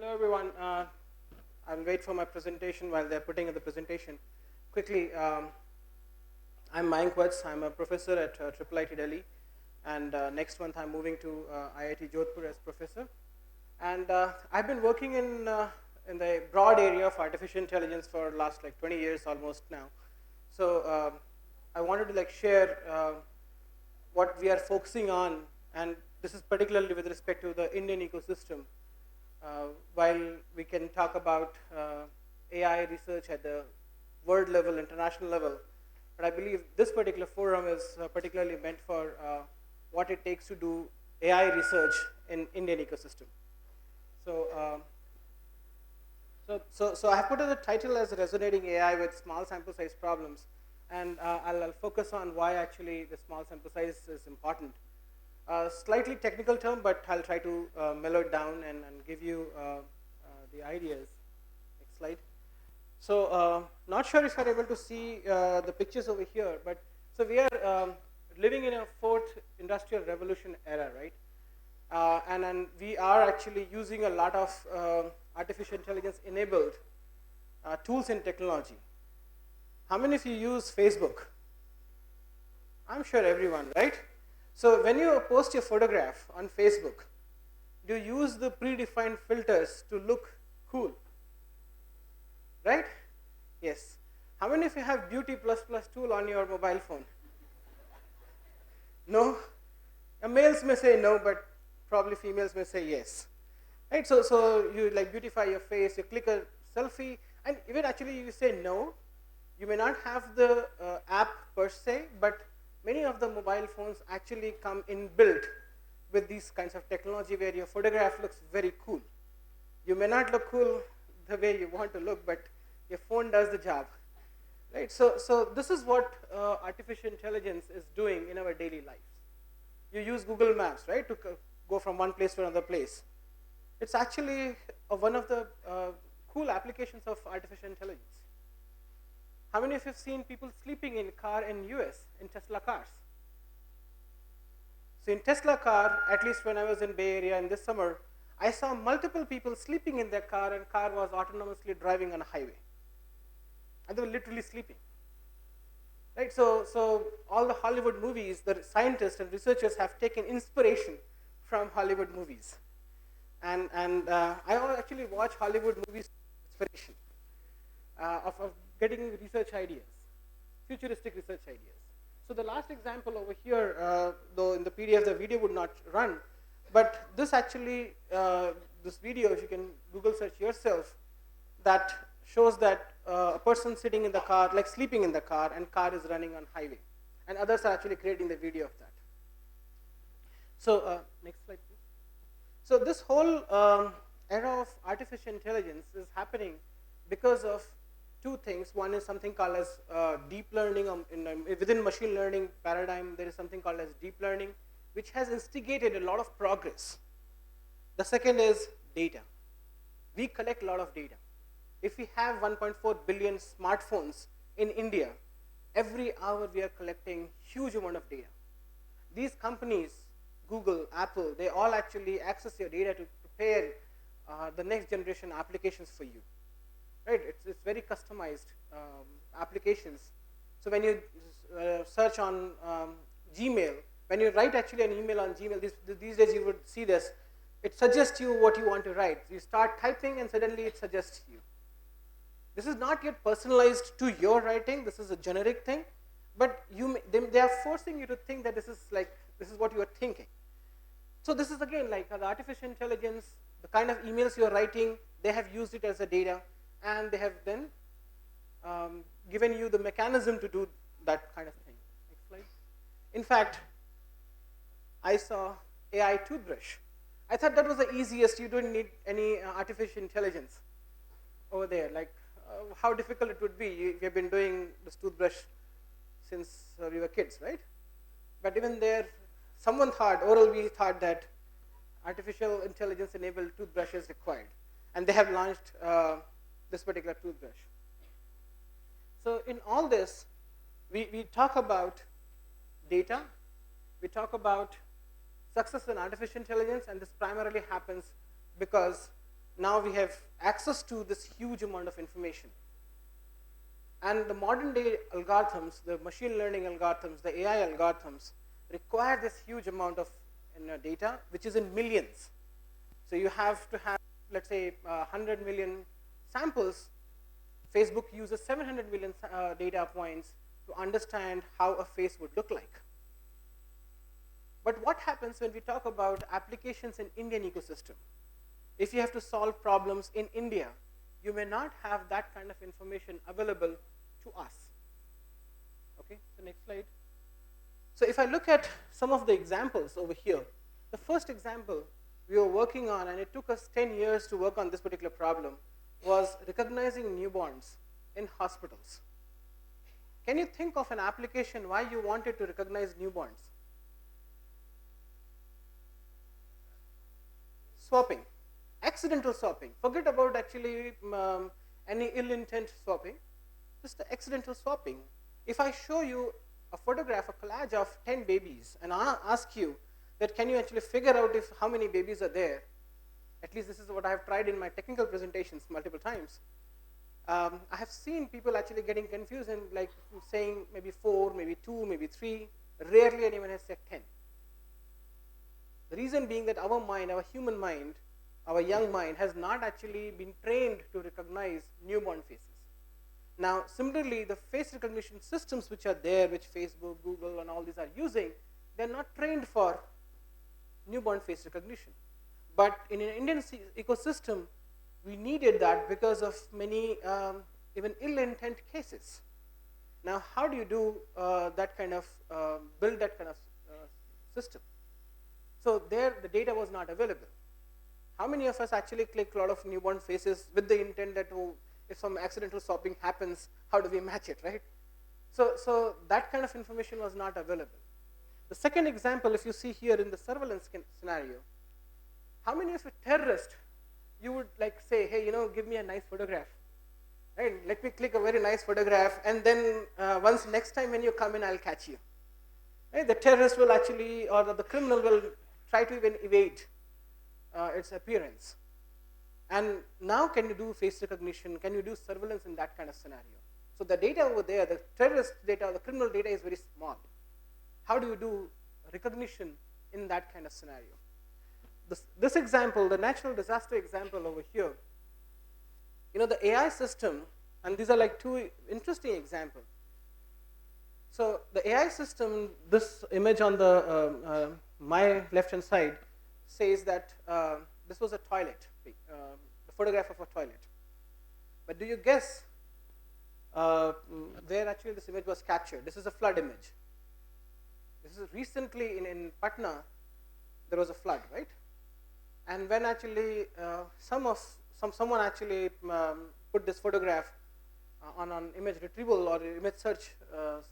Hello everyone. I'll wait for my presentation while they're putting in the presentation. Quickly, I'm Mayank Vatsa. I'm a professor at IIIT Delhi, and next month I'm moving to IIT Jodhpur as professor. And I've been working in the broad area of artificial intelligence for the last 20 years almost now. So I wanted to share what we are focusing on, and this is particularly with respect to the Indian ecosystem. While we can talk about AI research at the world level, international level, but I believe this particular forum is particularly meant for what it takes to do AI research in Indian ecosystem. So, so I have put the title as Resonating AI with Small Sample Size Problems, and I'll focus on why actually the small sample size is important. Slightly technical term, but I'll try to mellow it down and give you the ideas. Next slide. So not sure if you're able to see the pictures over here, but so we are living in a fourth industrial revolution era, right? And we are actually using a lot of artificial intelligence enabled tools and technology. How many of you use Facebook? I'm sure everyone, right? So when you post your photograph on Facebook, do you use the predefined filters to look cool? Right? Yes. How many of you have Beauty++ tool on your mobile phone? No? Males may say no, but probably females may say yes. Right? So you beautify your face, you click a selfie, and even actually you say no. You may not have the app per se, but many of the mobile phones actually come inbuilt with these kinds of technology where your photograph looks very cool. You may not look cool the way you want to look, but your phone does the job. Right? So this is what artificial intelligence is doing in our daily lives. You use Google Maps, right, to go from one place to another place. It's actually one of the cool applications of artificial intelligence. How many of you have seen people sleeping in car in US, in Tesla cars? So in Tesla car, at least when I was in Bay Area in this summer, I saw multiple people sleeping in their car, and car was autonomously driving on a highway. And they were literally sleeping. Right? So all the Hollywood movies, the scientists and researchers have taken inspiration from Hollywood movies. And I actually watch Hollywood movies for inspiration of getting research ideas, futuristic research ideas. So the last example over here, though in the PDF the video would not run, but this actually, this video, if you can Google search yourself, that shows that a person sitting in the car, like sleeping in the car, and car is running on highway. And others are actually creating the video of that. So next slide, please. So this whole era of artificial intelligence is happening because of two things. One is something called as deep learning. Within machine learning paradigm, there is something called as deep learning, which has instigated a lot of progress. The second is data. We collect a lot of data. If we have 1.4 billion smartphones in India, every hour we are collecting huge amount of data. These companies, Google, Apple, they all actually access your data to prepare the next generation applications for you. Right? It's very customized applications. So when you search on Gmail, when you write actually an email on Gmail, these days you would see this, it suggests you what you want to write. You start typing and suddenly it suggests you. This is not yet personalized to your writing, this is a generic thing, but they are forcing you to think that this is what you are thinking. So this is again like the artificial intelligence, the kind of emails you are writing, they have used it as a data, and they have then given you the mechanism to do that kind of thing. Next slide. In fact, I saw AI toothbrush. I thought that was the easiest. You don't need any artificial intelligence over there. Like how difficult it would be. We have been doing this toothbrush since we were kids, right? But even there, someone thought, Oral-B thought that artificial intelligence enabled toothbrush is required. And they have launched this particular toothbrush. So in all this, we talk about data, we talk about success in artificial intelligence, and this primarily happens because now we have access to this huge amount of information. And the modern day algorithms, the machine learning algorithms, the AI algorithms require this huge amount of data, which is in millions. So you have to have, let's say, 100 million samples. Facebook uses 700 million data points to understand how a face would look like. But what happens when we talk about applications in Indian ecosystem? If you have to solve problems in India, you may not have that kind of information available to us. Okay, so next slide. So if I look at some of the examples over here, the first example we were working on, and it took us 10 years to work on this particular problem, was recognizing newborns in hospitals. Can you think of an application why you wanted to recognize newborns? Swapping, accidental swapping. Forget about actually any ill intent swapping, just the accidental swapping. If I show you a photograph, a collage of 10 babies, and I ask you that can you actually figure out how many babies are there, at least this is what I have tried in my technical presentations multiple times. I have seen people actually getting confused and like saying maybe 4, maybe 2, maybe 3, rarely anyone has said 10. The reason being that our mind, our human mind, our young mind has not actually been trained to recognize newborn faces. Now, similarly, the face recognition systems which are there, which Facebook, Google, and all these are using, they're not trained for newborn face recognition. But in an Indian ecosystem, we needed that because of many even ill-intent cases. Now, how do you do that kind of, build that kind of system? So there, the data was not available. How many of us actually click a lot of newborn faces with the intent that, oh, if some accidental swapping happens, how do we match it, right? So that kind of information was not available. The second example, if you see here in the surveillance scenario, how many of a terrorist you would like say, hey, give me a nice photograph, right? Let me click a very nice photograph, and then once next time when you come in, I'll catch you. Right? The terrorist will actually, or the criminal will try to even evade its appearance. And now can you do face recognition? Can you do surveillance in that kind of scenario? So the data over there, the terrorist data, the criminal data is very small. How do you do recognition in that kind of scenario? This example, the natural disaster example over here, the AI system, and these are like two interesting examples. So the AI system, this image on the my left-hand side says that this was a toilet, the photograph of a toilet. But do you guess where actually this image was captured? This is a flood image. This is recently in Patna, there was a flood, right? And when actually someone actually put this photograph on image retrieval or image search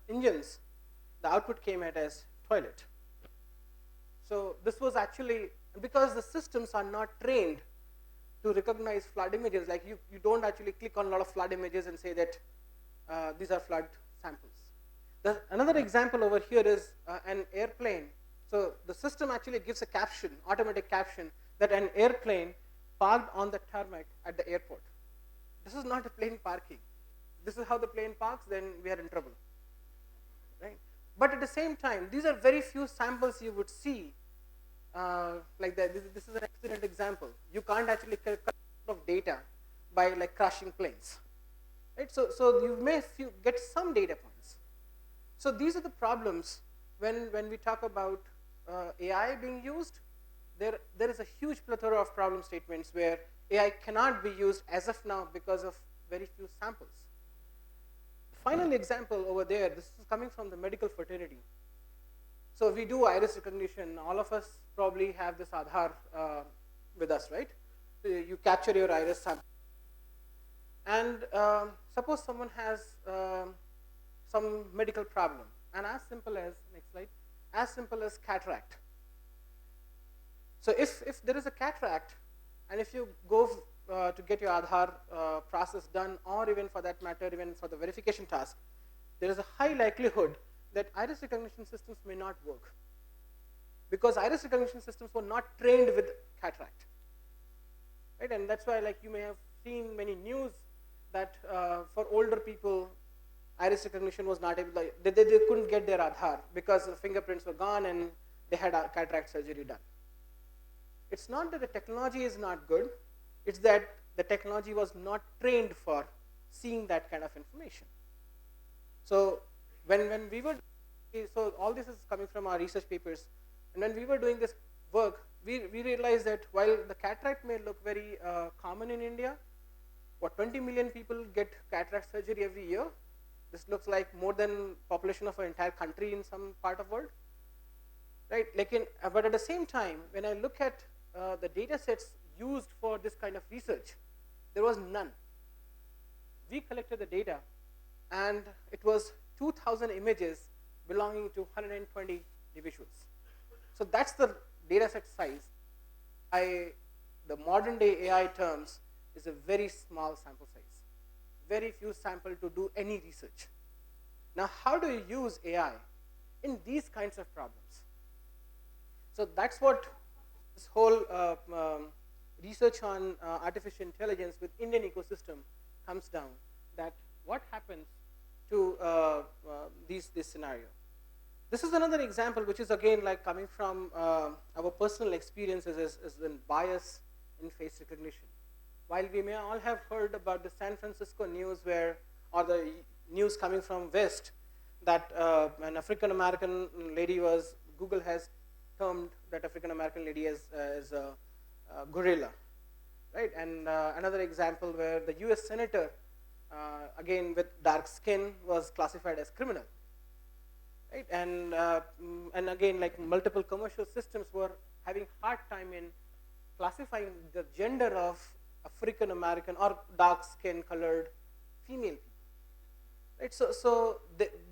engines, the output came out as toilet. So this was actually, because the systems are not trained to recognize flood images, like you don't actually click on a lot of flood images and say that these are flood samples. Another example over here is an airplane. So the system actually gives a caption, automatic caption, that an airplane parked on the tarmac at the airport. This is not a plane parking. This is how the plane parks, then we are in trouble, right? But at the same time, these are very few samples you would see like that. This is an excellent example. You can't actually collect of data by like crashing planes, right? So you may get some data points. So these are the problems when we talk about AI being used. There is a huge plethora of problem statements where AI cannot be used as of now because of very few samples. The final example over there, this is coming from the medical fraternity. So we do iris recognition. All of us probably have this Aadhaar with us, right? So you capture your iris sample. And suppose someone has some medical problem, and as simple as, next slide, as simple as cataract. So if there is a cataract, and if you go to get your Aadhaar process done, or even for that matter, even for the verification task, there is a high likelihood that iris recognition systems may not work, because iris recognition systems were not trained with cataract. right? And that's why, like, you may have seen many news that for older people, iris recognition was not able, they couldn't get their Aadhaar because the fingerprints were gone and they had a cataract surgery done. It's not that the technology is not good, it's that the technology was not trained for seeing that kind of information. So when we were, so all this is coming from our research papers, and when we were doing this work, we realized that while the cataract may look very common in India, what 20 million people get cataract surgery every year. This looks like more than population of an entire country in some part of world, right? But at the same time, when I look at the data sets used for this kind of research, there was none. We collected the data, and it was 2,000 images belonging to 120 individuals. So that's the data set size. The modern day AI terms is a very small sample size, very few sample to do any research. Now, how do you use AI in these kinds of problems? So that's what this whole research on artificial intelligence with Indian ecosystem comes down, that what happens to this scenario. This is another example which is again like coming from our personal experiences as in bias in face recognition. While we may all have heard about the San Francisco news or the news coming from West, that an African American lady Google has termed that African American lady as a gorilla, right? And another example where the US senator, again with dark skin, was classified as criminal, right? And again, like multiple commercial systems were having hard time in classifying the gender of African American or dark skin colored female people, right? So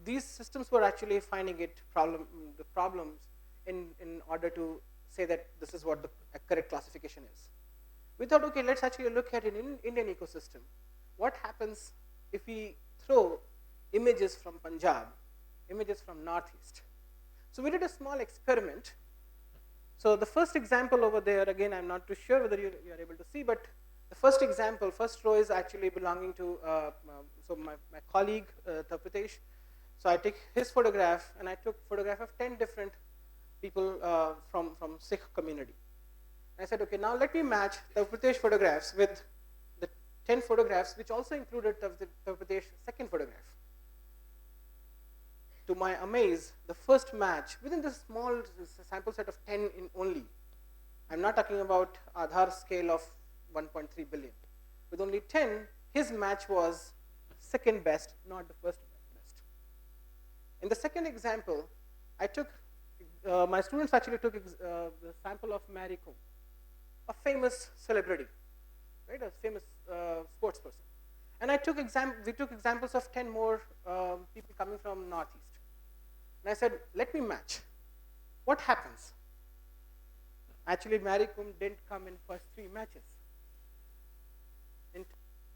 these systems were actually finding the problems in order to say that this is what the correct classification is. We thought, okay, let's actually look at an Indian ecosystem. What happens if we throw images from Punjab, images from Northeast? So we did a small experiment. So the first example over there, again, I'm not too sure whether you are able to see, but the first example, first row is actually belonging to my colleague, Pritesh. So I take his photograph, and I took photograph of 10 different people from Sikh community. And I said, okay, now let me match the Pritesh photographs with the 10 photographs, which also included the Pratesh's second photograph. To my amaze, the first match within this small sample set of 10 in only, I'm not talking about Aadhaar scale of 1.3 billion. With only 10, his match was second best, not the first best. In the second example, I took, my students actually took the sample of Mary Kom, a famous celebrity, right? A famous sports person. And we took examples of 10 more people coming from Northeast. And I said, let me match. What happens? Actually, Mary Kom didn't come in first 3 matches.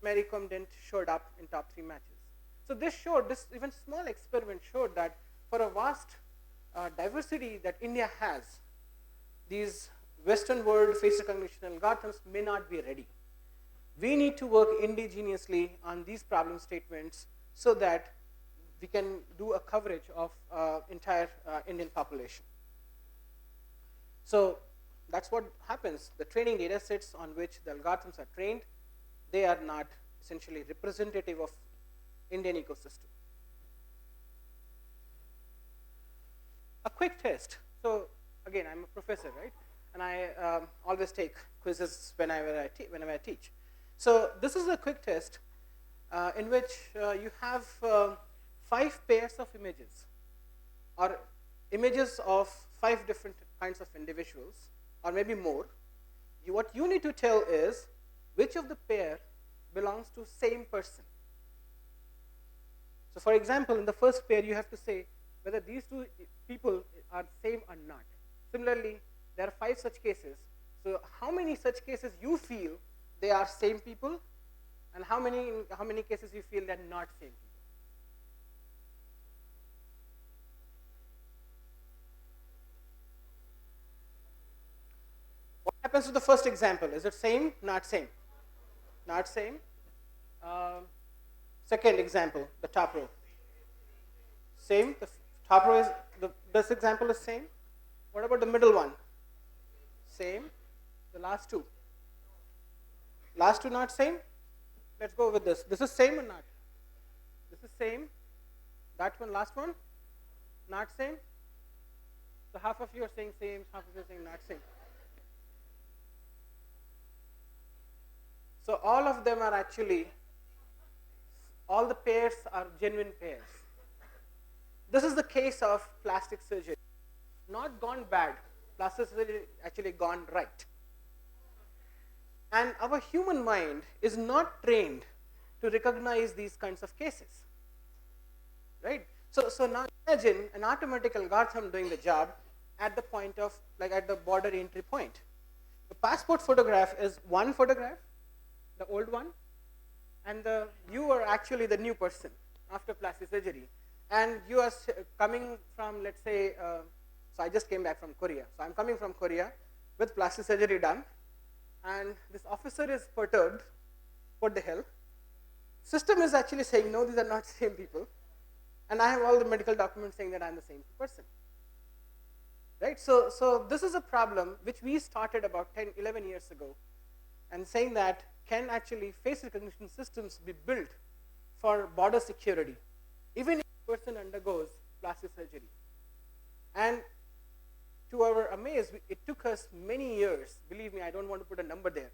Mary Kom didn't showed up in top 3 matches. So this even small experiment showed that for a vast diversity that India has, these Western world face recognition algorithms may not be ready. We need to work indigenously on these problem statements so that we can do a coverage of entire Indian population. So that's what happens. The training data sets on which the algorithms are trained, they are not essentially representative of Indian ecosystem. A quick test. So again, I'm a professor, right? And I always take quizzes whenever I teach. So this is a quick test in which you have 5 pairs of images, or images of 5 different kinds of individuals, or maybe more. What you need to tell is which of the pair belongs to same person. So for example, in the first pair, you have to say whether these 2 people are same or not. Similarly, there are 5 such cases. So how many such cases you feel they are same people, and how many cases you feel they're not same people? What happens to the first example? Is it same? Not same. Not same. Second example, the top row. Same. The top row is, this example is same. What about the middle one? Same. The last two. Last two not same? Let's go with this. This is same or not? This is same. That one, last one? Not same? So half of you are saying same, half of you are saying not same. So all of them are actually, all the pairs are genuine pairs. This is the case of plastic surgery. Not gone bad. Plastic surgery actually gone right. And our human mind is not trained to recognize these kinds of cases. Right? So now imagine an automatic algorithm doing the job at the point of, like at the border entry point. The passport photograph is one photograph, the old one, and you are actually the new person after plastic surgery. And you are coming from, let's say, so I just came back from Korea. So I'm coming from Korea with plastic surgery done, and this officer is perturbed. What the hell? System is actually saying, no, these are not same people. And I have all the medical documents saying that I'm the same person. Right? So this is a problem which we started about 10, 11 years ago, and saying that can actually face recognition systems be built for border security, even if a person undergoes plastic surgery. And to our amaze, it took us many years, believe me, I don't want to put a number there,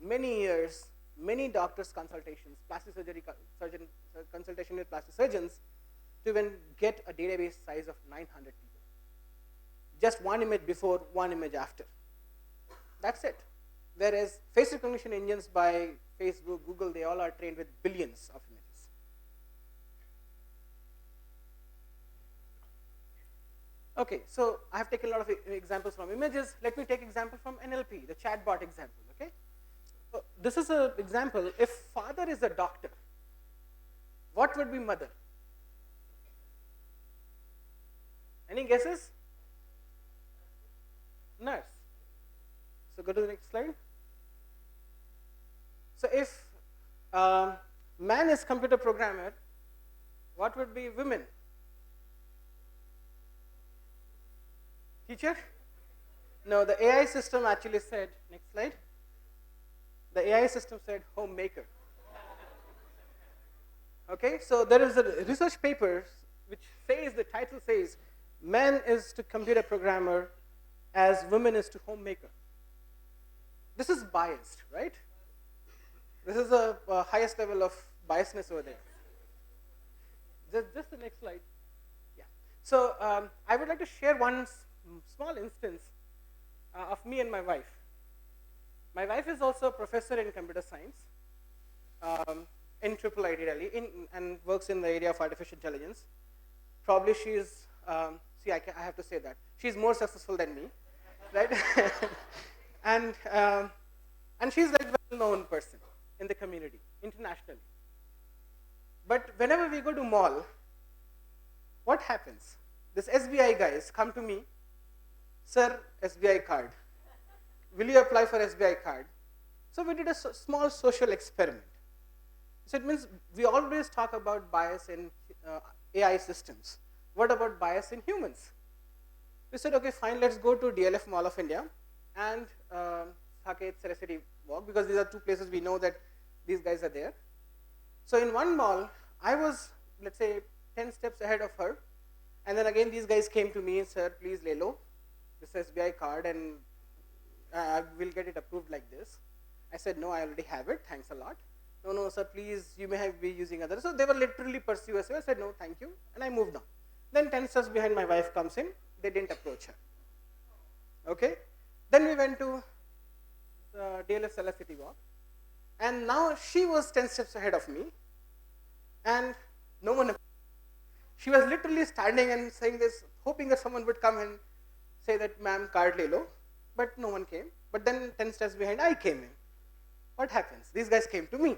many years, many doctors' consultations, plastic surgery consultation with plastic surgeons, to even get a database size of 900 people. Just one image before, one image after. That's it. Whereas face recognition engines by Facebook, Google, they all are trained with billions of images. Okay, so I have taken a lot of examples from images. Let me take example from NLP, the chatbot example. Okay, so this is an example. If father is a doctor, what would be mother? Any guesses? Nurse. So go to the next slide. So if man is computer programmer, what would be women? Teacher? No, the AI system actually said, next slide. The AI system said homemaker. Okay, so there is a research paper which says, the title says, man is to computer programmer as women is to homemaker. This is biased, right? This is a highest level of biasness over there. Just the next slide. Yeah. So I would like to share one small instance of me and my wife. My wife is also a professor in computer science in IIIT Delhi, and works in the area of artificial intelligence. Probably she is, see, I have to say that. She's more successful than me, right? And she's like a well-known person in the community, internationally. But whenever we go to mall, what happens? This SBI guys come to me, sir, SBI card. Will you apply for SBI card? So we did a small social experiment. So it means we always talk about bias in AI systems. What about bias in humans? We said, okay, fine, let's go to DLF Mall of India and Saket Saraswati Walk, because these are two places we know that these guys are there. So in one mall, I was, let's say, 10 steps ahead of her. And then again, these guys came to me and said, please lay low, this SBI card, and I will get it approved like this. I said, no, I already have it, thanks a lot. No, no, sir, please, you may have been using others. So they were literally persuasive. I said, no, thank you, and I moved on. Then 10 steps behind, my wife comes in, they didn't approach her. Okay? Then we went to the DLF City Walk, and now she was 10 steps ahead of me, and no one approached. She was literally standing and saying this, hoping that someone would come and say that, ma'am, card le lo, but no one came. But then 10 steps behind, I came in. What happens? These guys came to me.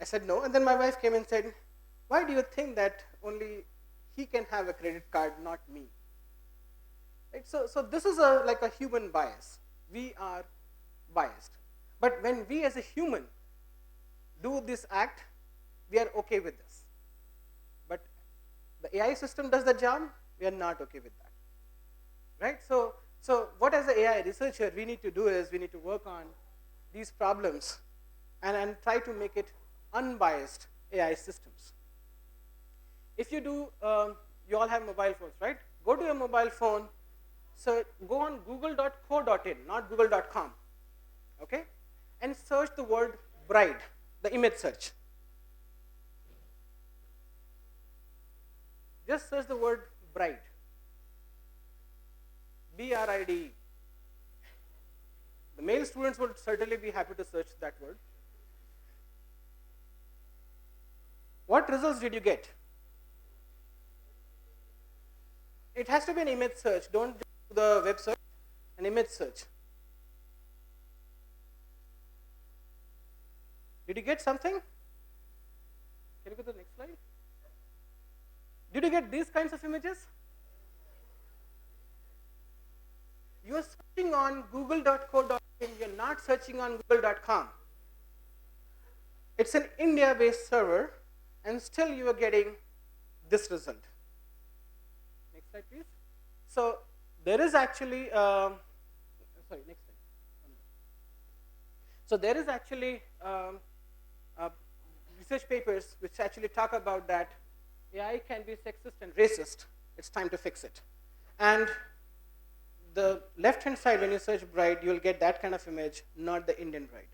I said no, and then my wife came and said, why do you think that only he can have a credit card, not me? Right? So this is like a human bias. We are biased. But when we as a human do this act, we are okay with this. But the AI system does the job, we are not okay with that. Right? So what as an AI researcher we need to do is we need to work on these problems and try to make it unbiased AI systems. If you do, you all have mobile phones, right? Go to your mobile phone, so go on google.co.in, not google.com, okay? And search the word bride, the image search. Just search the word bride. B-R-I-D-E. The male students would certainly be happy to search that word. What results did you get? It has to be an image search. Don't do the web search, an image search. Did you get something? Can you go to the next slide? Did you get these kinds of images? You are searching on google.co.in, you're not searching on google.com. It's an India-based server, and still you are getting this result. Next slide, please. So there is actually, sorry, next slide. So there is actually research papers which actually talk about that AI can be sexist and racist. It's time to fix it. And the left-hand side, when you search bride, you'll get that kind of image, not the Indian bride.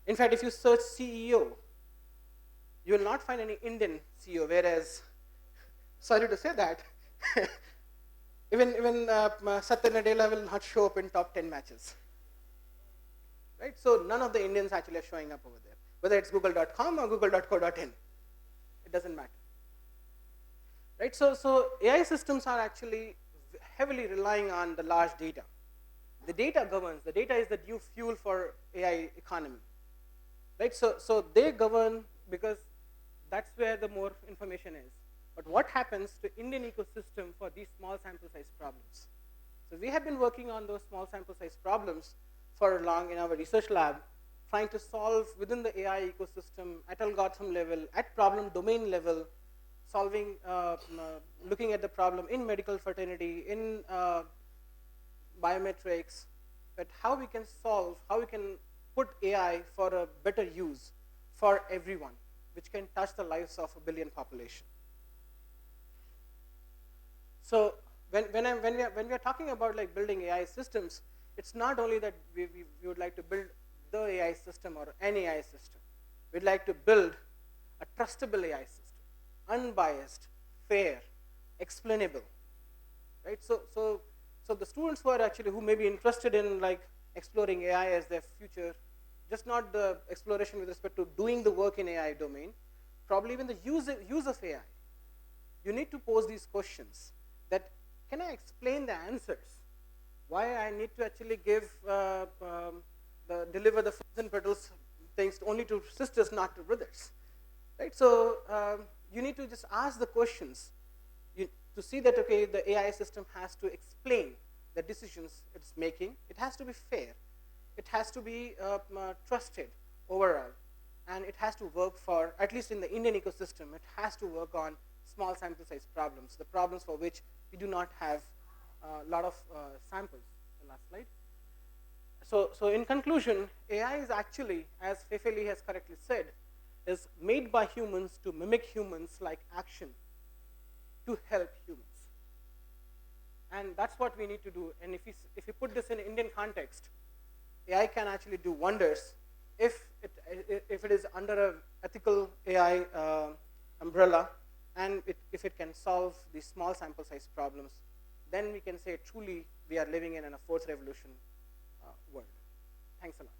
In fact, if you search CEO, you will not find any Indian CEO, whereas, sorry to say that, even Satya Nadella will not show up in top 10 matches. Right? So none of the Indians actually are showing up over there, whether it's google.com or google.co.in. It doesn't matter. Right? So AI systems are actually heavily relying on the large data. The data governs. The data is the new fuel for AI economy. Right? So they govern because that's where the more information is. But what happens to Indian ecosystem for these small sample size problems? So we have been working on those small sample size problems for long in our research lab, trying to solve within the AI ecosystem at algorithm level, at problem domain level, solving, looking at the problem in medical fraternity, in biometrics, but how we can solve, how we can put AI for a better use for everyone, which can touch the lives of 1 billion population. So when we are talking about like building AI systems, it's not only that we would like to build the AI system or an AI system. We'd like to build a trustable AI system, unbiased, fair, explainable, right? So the students who may be interested in like exploring AI as their future, just not the exploration with respect to doing the work in AI domain, probably even the use of AI. You need to pose these questions that, can I explain the answers? Why I need to actually deliver the frozen petals things only to sisters, not to brothers, right? So you need to just ask the questions to see that, okay, the AI system has to explain the decisions it's making. It has to be fair. It has to be trusted overall. And it has to work for, at least in the Indian ecosystem, it has to work on small sample size problems, the problems for which we do not have a lot of samples. The last slide. So in conclusion, AI is actually, as Fefeli has correctly said, is made by humans to mimic humans like action to help humans. And that's what we need to do. And if you put this in Indian context, AI can actually do wonders if it is under an ethical AI umbrella, and if it can solve these small sample size problems, then we can say truly we are living in a fourth revolution world. Thanks a lot.